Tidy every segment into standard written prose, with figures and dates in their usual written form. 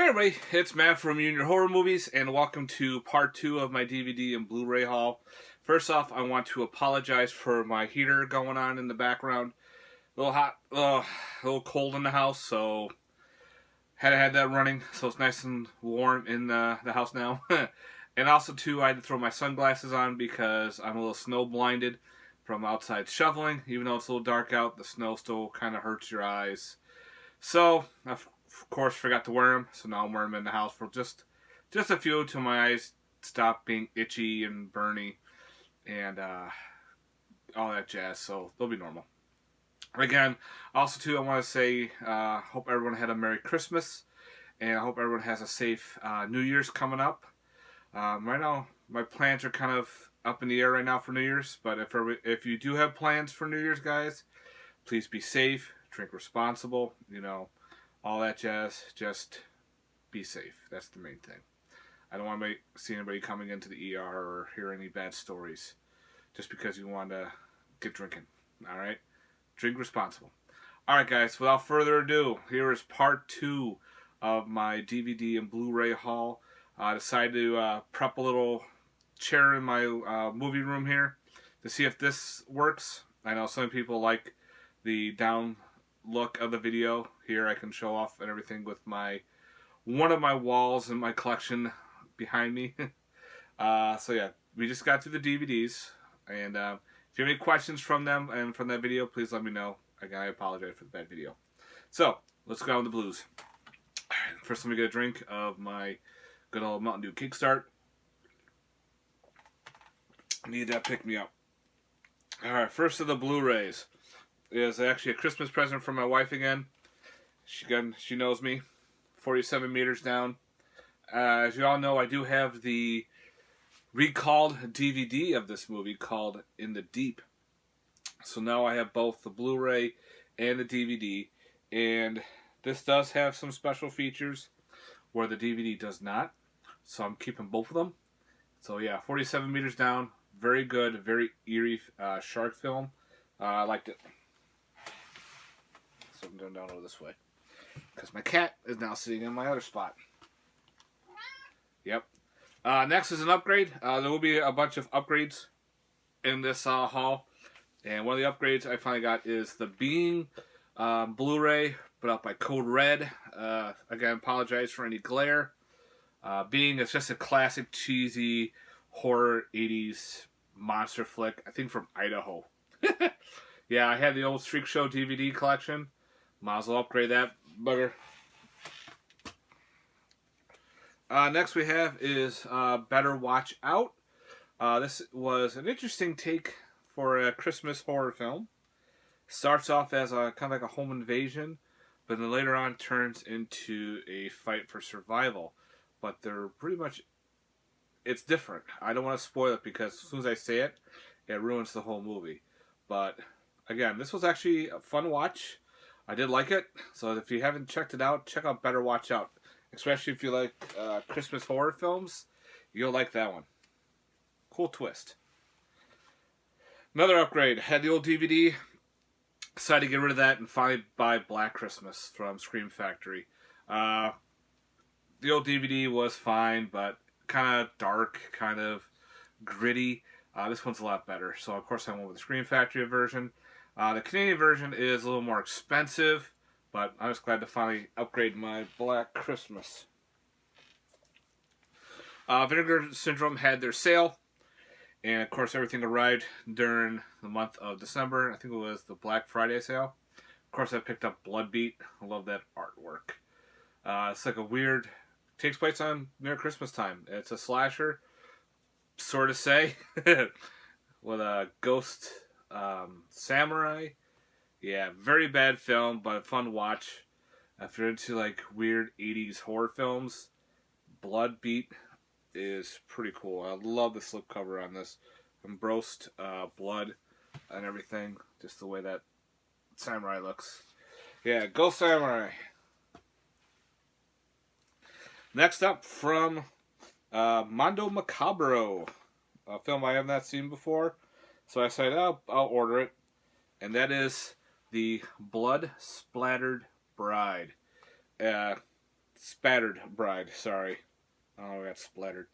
Hey everybody, it's Matt from Junior Horror Movies, and welcome to part 2 of my DVD and Blu-ray haul. First off, I want to apologize for my heater going on in the background. A little hot, a little cold in the house, so had to have that running, so it's nice and warm in the house now. And also, too, I had to throw my sunglasses on because I'm a little snow blinded from outside shoveling. Even though it's a little dark out, the snow still kind of hurts your eyes. So, of course, forgot to wear them, so now I'm wearing them in the house for just a few till my eyes stop being itchy and burny and all that jazz, so they'll be normal. Again, also, too, I want to say, hope everyone had a Merry Christmas, and I hope everyone has a safe New Year's coming up. Right now, my plans are kind of up in the air right now for New Year's, but if you do have plans for New Year's, guys, please be safe, drink responsible, all that jazz. Just be safe. That's the main thing. I don't want to see anybody coming into the ER or hear any bad stories just because you want to get drinking. All right? Drink responsible. All right, guys. Without further ado, here is part 2 of my DVD and Blu-ray haul. I decided to prep a little chair in my movie room here to see if this works. I know some people like the down look of the video. Here I can show off and everything with one of my walls in my collection behind me. So yeah, we just got through the DVDs, and if you have any questions from them and from that video, please let me know. Again, I apologize for the bad video. So let's go on with the blues. First, let me get a drink of my good old Mountain Dew Kickstart. Need that pick me up. All right, first of the Blu-rays is actually a Christmas present from my wife again. She knows me. 47 meters down. As you all know, I do have the recalled DVD of this movie called In the Deep. So now I have both the Blu-ray and the DVD. And this does have some special features where the DVD does not. So I'm keeping both of them. So yeah, 47 meters down. Very good, very eerie shark film. I liked it. So I'm going down over this way, because my cat is now sitting in my other spot. Yep. Next is an upgrade. There will be a bunch of upgrades in this haul. And one of the upgrades I finally got is the Being Blu-ray, put out by Code Red. Again, apologize for any glare. Being is just a classic, cheesy, horror 80s monster flick. I think from Idaho. Yeah, I had the old Streak Show DVD collection. Might as well upgrade that bugger. Next we have is Better Watch Out. This was an interesting take for a Christmas horror film. Starts off as a kind of like a home invasion, but then later on turns into a fight for survival. But they're pretty much, it's different. I don't want to spoil it because as soon as I say it, it ruins the whole movie. But again, this was actually a fun watch. I did like it, so if you haven't checked it out, check out Better Watch Out. Especially if you like Christmas horror films, you'll like that one. Cool twist. Another upgrade. Had the old DVD, decided to get rid of that and finally buy Black Christmas from Scream Factory. The old DVD was fine, but kind of dark, kind of gritty. This one's a lot better, so of course I went with the Scream Factory version. The Canadian version is a little more expensive, but I was glad to finally upgrade my Black Christmas. Vinegar Syndrome had their sale, and of course everything arrived during the month of December. I think it was the Black Friday sale. Of course I picked up Bloodbeat. I love that artwork. It's like a weird, takes place on near Christmas time. It's a slasher, sort of say, with a ghost samurai. Yeah, very bad film, but a fun watch. If you're into like weird 80s horror films, Bloodbeat is pretty cool. I love the slipcover on this. Embossed blood and everything. Just the way that samurai looks. Yeah, go samurai. Next up from Mondo Macabro, a film I have not seen before. So I said, I'll order it. And that is the Blood Splattered Bride. It's Spattered Bride, sorry. Oh, I got splattered.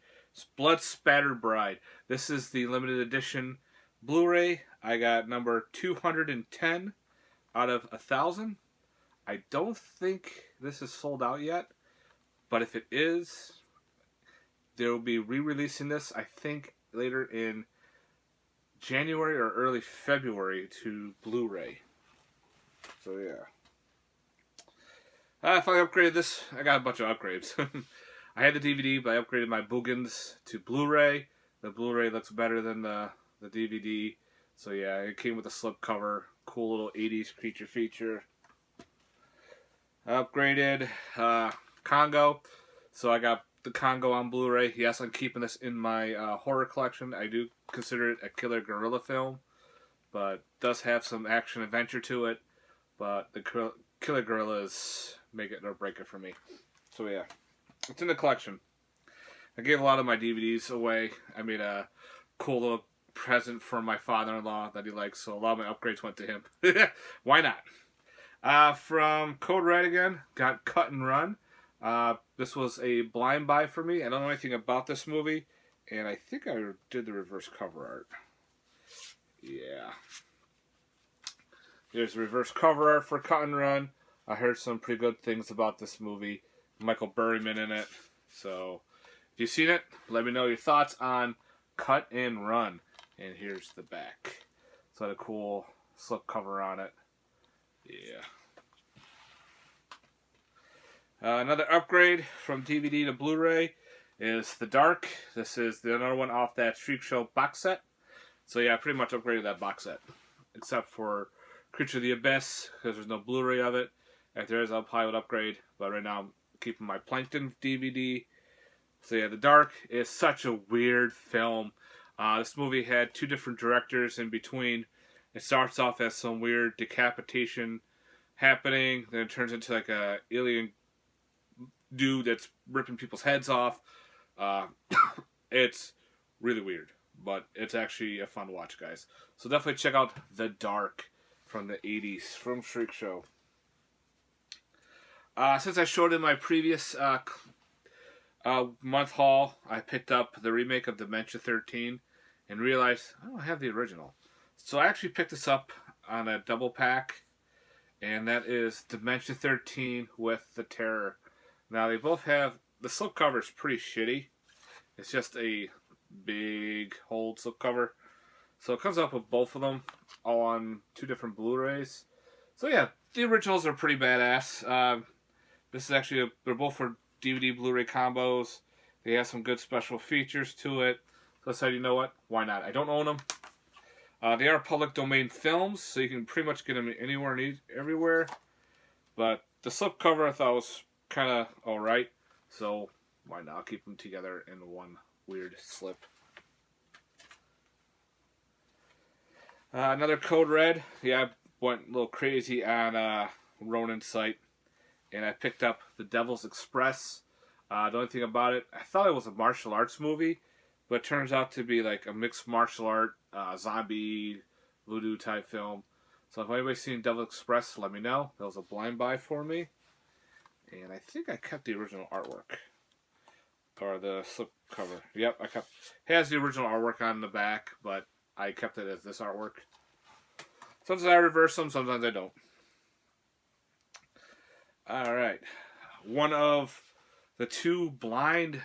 Blood Spattered Bride. This is the limited edition Blu-ray. I got number 210 out of 1,000. I don't think this is sold out yet, but if it is, they'll be re-releasing this, I think, later in January or early February to Blu-ray. So, yeah. If I upgraded this, I got a bunch of upgrades. I had the DVD, but I upgraded my Boogans to Blu-ray. The Blu-ray looks better than the DVD. So yeah, it came with a slipcover. Cool little 80s creature feature. I upgraded Congo. So I got the Congo on Blu-ray. Yes, I'm keeping this in my horror collection. I do consider it a killer gorilla film. But it does have some action-adventure to it. But the killer gorillas make it or break it for me. So yeah. It's in the collection. I gave a lot of my DVDs away. I made a cool little present for my father-in-law that he likes, so a lot of my upgrades went to him. Why not? From Code Red again, got Cut and Run. This was a blind buy for me. I don't know anything about this movie, and I think I did the reverse cover art. Yeah. There's reverse cover art for Cut and Run. I heard some pretty good things about this movie. Michael Berryman in it. So, if you've seen it, let me know your thoughts on Cut and Run. And here's the back. So, had a cool slip cover on it. Yeah. Another upgrade from DVD to Blu-ray is The Dark. This is another one off that Freak Show box set. So, yeah, I pretty much upgraded that box set. Except for Creature of the Abyss, because there's no Blu-ray of it. If there is, I'll probably would upgrade. But right now, I'm keeping my Plankton DVD. So yeah, The Dark is such a weird film. This movie had two different directors in between. It starts off as some weird decapitation happening. Then it turns into like a alien dude that's ripping people's heads off. It's really weird. But it's actually a fun watch, guys. So definitely check out The Dark from the 80s from Freak Show. Since I showed in my previous month haul, I picked up the remake of Dementia 13 and realized I don't have the original. So I actually picked this up on a double pack, and that is Dementia 13 with The Terror. Now they both have, the slipcover is pretty shitty. It's just a big hold slipcover. So it comes up with both of them, all on two different Blu-rays. So yeah, the originals are pretty badass. This is actually, they're both for DVD Blu-ray combos. They have some good special features to it. So I said, you know what? Why not? I don't own them. They are public domain films, so you can pretty much get them anywhere and everywhere. But the slipcover I thought was kind of alright. So why not? I'll keep them together in one weird slip. Another Code Red. Yeah, I went a little crazy on Ronan's site. And I picked up The Devil's Express. The only thing about it, I thought it was a martial arts movie, but it turns out to be like a mixed martial art, zombie, voodoo type film. So if anybody's seen Devil's Express, let me know. That was a blind buy for me. And I think I kept the original artwork. Or the slip cover. Yep, I kept. It has the original artwork on the back, but I kept it as this artwork. Sometimes I reverse them, sometimes I don't. Alright. One of the two blind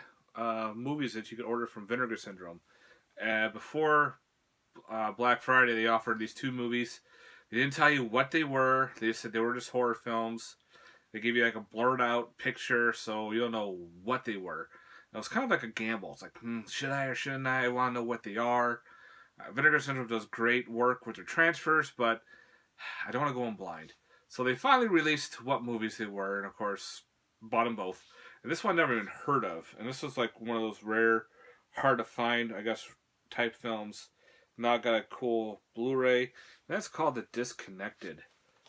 movies that you could order from Vinegar Syndrome. Before Black Friday, they offered these two movies. They didn't tell you what they were. They just said they were just horror films. They give you like a blurred out picture, so you don't know what they were. It was kind of like a gamble. It's like, should I or shouldn't I? I want to know what they are. Vinegar Syndrome does great work with their transfers, but I don't want to go in blind. So they finally released what movies they were, and of course, bought them both. And this one I never even heard of. And this was like one of those rare, hard to find, I guess, type films. Now I got a cool Blu-ray. That's called The Disconnected.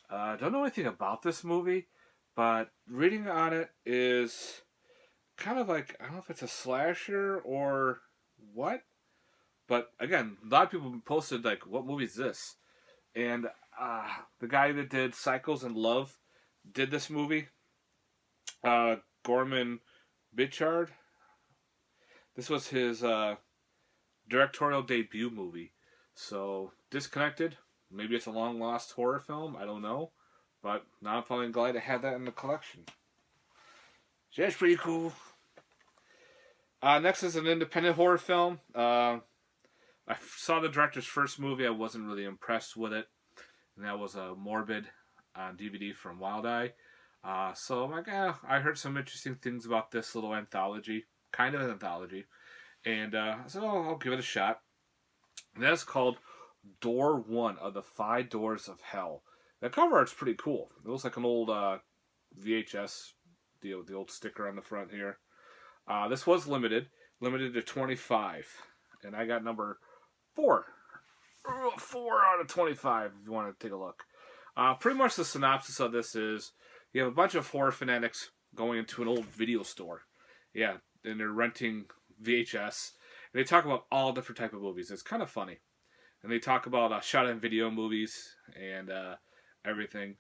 Don't know anything about this movie, but reading on it is kind of like, I don't know if it's a slasher or what. But again, a lot of people posted like, what movie is this? And the guy that did Cycles and Love did this movie. Go Gorman Bichard. This was his directorial debut movie. So, Disconnected. Maybe it's a long-lost horror film. I don't know. But now I'm finally glad to have that in the collection. So that's pretty cool. Next is an independent horror film. I saw the director's first movie. I wasn't really impressed with it. And that was Morbid on DVD from Wild Eye. So I'm like, I heard some interesting things about this little anthology. Kind of an anthology. And so I'll give it a shot. And that's called Door 1 of the 5 Doors of Hell. The cover art's pretty cool. It looks like an old VHS deal with the old sticker on the front here. This was limited to 25. And I got number 4. 4 out of 25 if you want to take a look. Pretty much the synopsis of this is you have a bunch of horror fanatics going into an old video store. Yeah, and they're renting VHS. And they talk about all different type of movies. It's kind of funny. And they talk about shot-on-video movies and everything.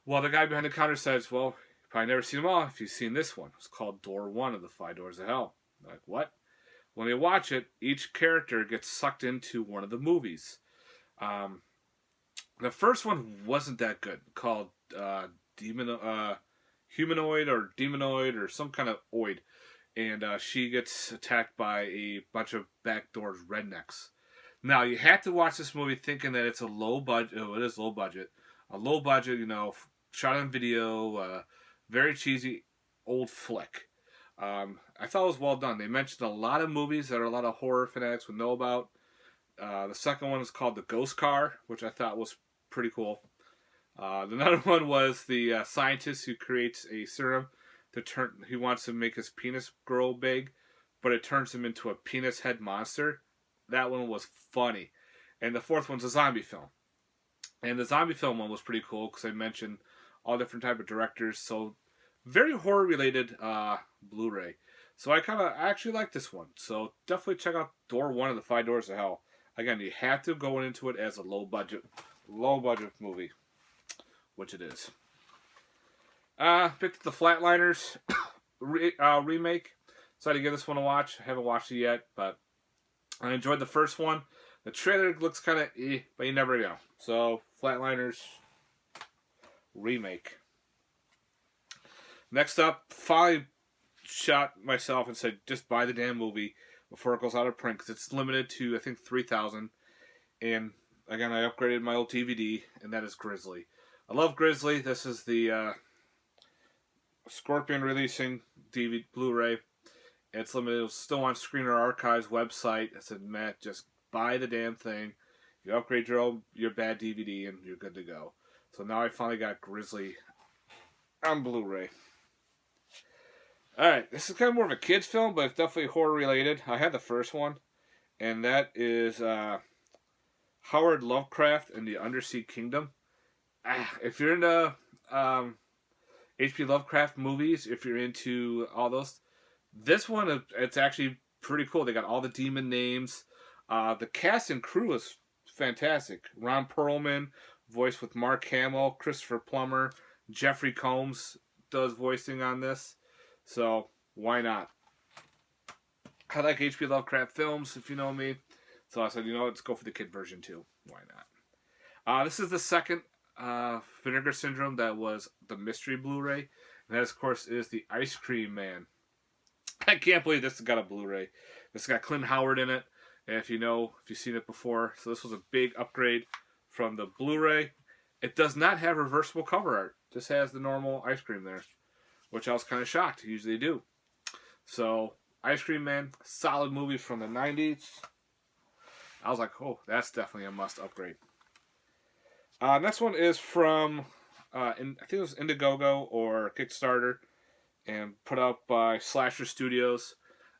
Well, the guy behind the counter says, well, you've probably never seen them all if you've seen this one. It's called Door 1 of the 5 Doors of Hell. I'm like, what? When they watch it, each character gets sucked into one of the movies. The first one wasn't that good, called Humanoid or Demonoid or some kind of oid. And she gets attacked by a bunch of backdoor rednecks. Now, you have to watch this movie thinking that it's a low budget. Oh, it is low budget. A low budget, shot on video, very cheesy old flick. I thought it was well done. They mentioned a lot of movies that a lot of horror fanatics would know about. The second one is called The Ghost Car, which I thought was pretty cool. Another one was the scientist who creates a serum he wants to make his penis grow big, but it turns him into a penis head monster. That one was funny. And the fourth one's a zombie film. And the zombie film one was pretty cool because I mentioned all different type of directors. So very horror related Blu-ray. So I actually like this one. So definitely check out Door 1 of the 5 Doors of Hell. Again, you have to go into it as a low budget movie, which it is. Picked up the Flatliners remake. So I had to give this one a watch. I haven't watched it yet, but I enjoyed the first one. The trailer looks kind of but you never know. So, Flatliners remake. Next up, finally shot myself and said, just buy the damn movie before it goes out of print, because it's limited to, I think, 3,000. And, again, I upgraded my old DVD, and that is Grizzly. I love Grizzly. This is the Scorpion releasing DVD Blu-ray. It's limited. It's still on Screener Archives website. I said, Matt, just buy the damn thing. You upgrade your bad DVD, and you're good to go. So now I finally got Grizzly on Blu-ray. Alright, this is kind of more of a kid's film, but it's definitely horror-related. I had the first one, and that is Howard Lovecraft and the Undersea Kingdom. If you're into H.P. Lovecraft movies, if you're into all those, this one, it's actually pretty cool. They got all the demon names. The cast and crew is fantastic. Ron Perlman, voiced with Mark Hamill, Christopher Plummer, Jeffrey Combs does voicing on this. So, why not? I like H.P. Lovecraft films, if you know me. So I said, let's go for the kid version too. Why not? This is the second Vinegar Syndrome that was the mystery Blu-ray. And that, of course, is the Ice Cream Man. I can't believe this has got a Blu-ray. This has got Clint Howard in it. And if you've seen it before. So this was a big upgrade from the Blu-ray. It does not have reversible cover art. Just has the normal ice cream there. Which I was kind of shocked. Usually they do. So, Ice Cream Man, solid movie from the 90s. I was like, oh, that's definitely a must upgrade. Next one is from, I think it was Indiegogo or Kickstarter, and put out by Slasher Studios.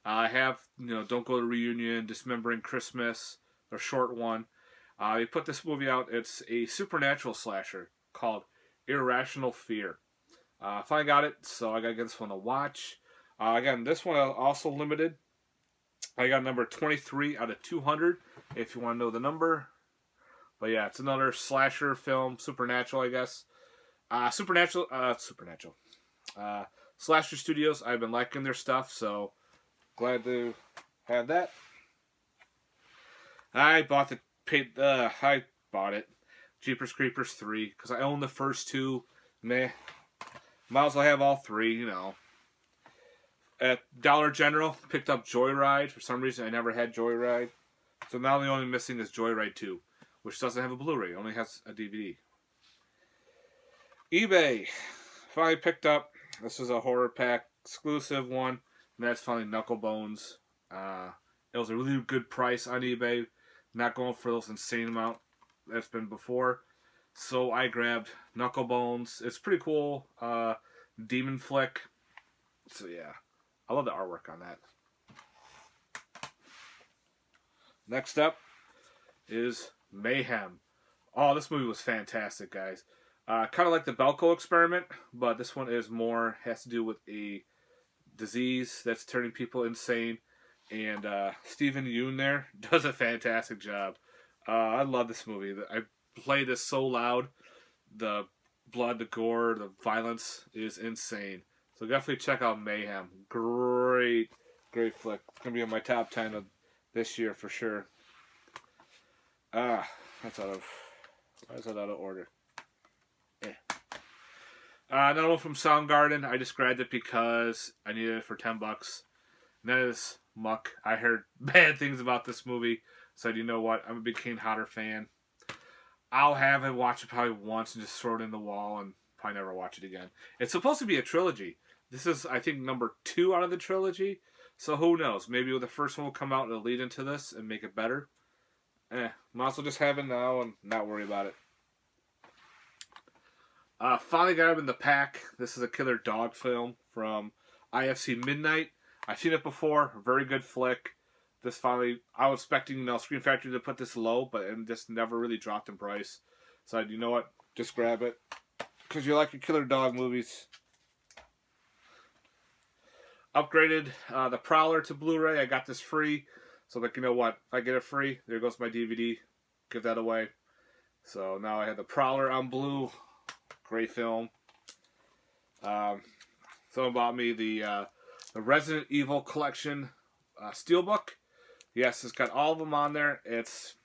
I have, Don't Go to Reunion, Dismembering Christmas, the short one. They put this movie out. It's a supernatural slasher called Irrational Fear. Finally got it, so I gotta get this one to watch. Again, this one also limited. I got number 23 out of 200, if you want to know the number. But yeah, it's another slasher film, supernatural, I guess. Supernatural. Slasher Studios, I've been liking their stuff, so glad to have that. I bought it. Jeepers Creepers 3, because I own the first two. Meh. Might as well have all three, you know. At Dollar General, picked up Joyride. For some reason, I never had Joyride. So now the only missing is Joyride 2, which doesn't have a Blu-ray. It only has a DVD. eBay. Finally picked up. This is a horror pack exclusive one. And that's finally Knucklebones. It was a really good price on eBay. Not going for those insane amount that's been before. So I grabbed Knucklebones. It's pretty cool. Demon flick. So yeah. I love the artwork on that. Next up is Mayhem. Oh, this movie was fantastic, guys. Kind of like the Belko Experiment, but this one is more, has to do with a disease that's turning people insane. And Stephen Yeun there does a fantastic job. I love this movie. I play this so loud. The blood, the gore, the violence is insane. So definitely check out Mayhem. Great flick. It's going to be in my top 10 of this year for sure. That's out of order. Another one from Soundgarden. I just grabbed it because I needed it for $10. And that is Muck. I heard bad things about this movie. Said, you know what? I'm a big Kane Hodder fan. I'll have it, watch it probably once, and just throw it in the wall and probably never watch it again. It's supposed to be a trilogy. This is, I think, number 2 out of the trilogy. So who knows? Maybe the first one will come out and it'll lead into this and make it better. Might as well just have it now and not worry about it. Finally got him in the pack. This is a killer dog film from IFC Midnight. I've seen it before. Very good flick. This finally, I was expecting Scream Factory to put this low, but it just never really dropped in price. So you know what? Just grab it. Because you like your killer dog movies. Upgraded the Prowler to Blu-ray. I got this free. So you know what? If I get it free, there goes my DVD. Give that away. So now I have the Prowler on Blue. Great film. Someone bought me the Resident Evil Collection Steelbook. Yes, it's got all of them on there. It's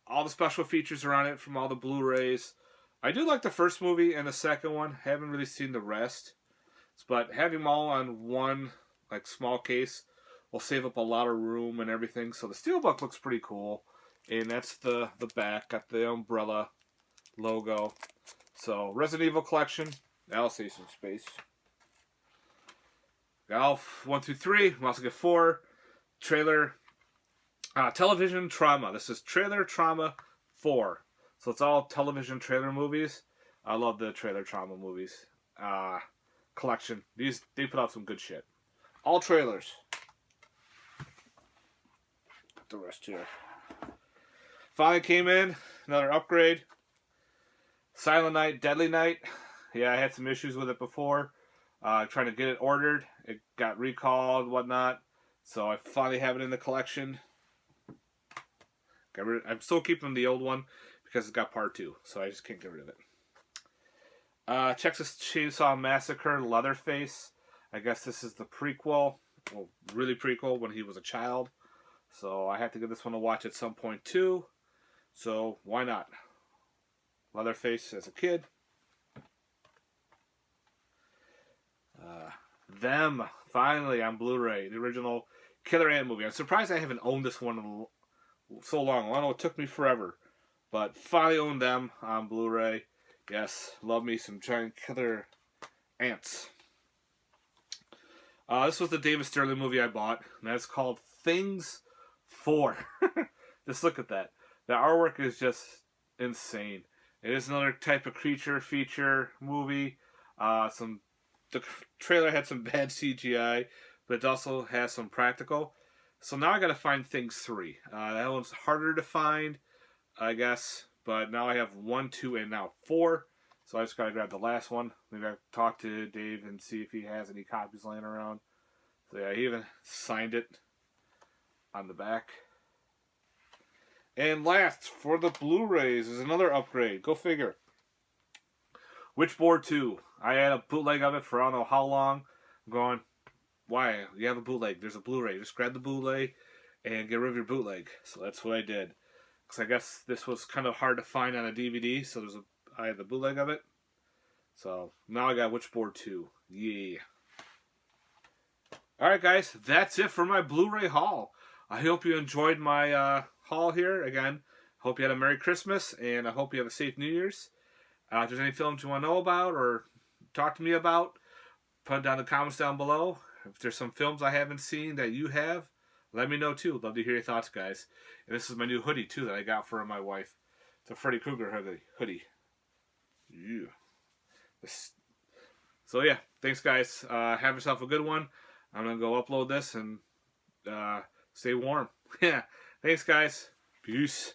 all the special features are on it from all the Blu-rays. I do like the first movie and the second one. Haven't really seen the rest. But having them all on one small case will save up a lot of room and everything. So the Steelbook looks pretty cool. And that's the back. Got the umbrella logo. So Resident Evil Collection. That'll save some space. Got all 1 through 3. We also get 4. Trailer. Television Trauma. This is Trailer Trauma 4. So it's all television trailer movies. I love the Trailer Trauma movies. Collection. They put out some good shit. All trailers. The rest here. Finally came in. Another upgrade. Silent Night, Deadly Night. Yeah, I had some issues with it before. Trying to get it ordered. It got recalled, whatnot. So I finally have it in the collection. I'm still keeping the old one because it's got part 2. So I just can't get rid of it. Texas Chainsaw Massacre, Leatherface. I guess this is the prequel. Well, really prequel when he was a child. So I have to give this one a watch at some point too. So why not? Leatherface as a kid. Them, finally on Blu-ray. The original Killer Ant movie. I'm surprised I haven't owned this one in so long. I know it took me forever. But finally owned them on Blu-ray. Yes, love me some giant killer ants. This was the David Sterling movie I bought. And that's called Things 4. Just look at that. The artwork is just insane. It is another type of creature feature movie. The trailer had some bad CGI, but it also has some practical. So now I got to find Things 3. That one's harder to find, I guess. But now I have 1, 2, and now 4. So I just got to grab the last one. Maybe I'll talk to Dave and see if he has any copies laying around. So yeah, he even signed it on the back. And last, for the Blu-rays, is another upgrade. Go figure. Witchboard 2. I had a bootleg of it for I don't know how long. I'm going, why? You have a bootleg. There's a Blu-ray. Just grab the bootleg and get rid of your bootleg. So that's what I did. Because I guess this was kind of hard to find on a DVD, so I had the bootleg of it. So now I got Witchboard 2. Yeah. Alright guys, that's it for my Blu-ray haul. I hope you enjoyed my haul here. Again, hope you had a Merry Christmas, and I hope you have a safe New Year's. If there's any films you want to know about or talk to me about, put it down in the comments down below. If there's some films I haven't seen that you have, let me know too. Love to hear your thoughts, guys. And this is my new hoodie too that I got for my wife. It's a Freddy Krueger hoodie. Yeah. So yeah, thanks guys. Have yourself a good one. I'm gonna go upload this and stay warm. Yeah. Thanks guys. Peace.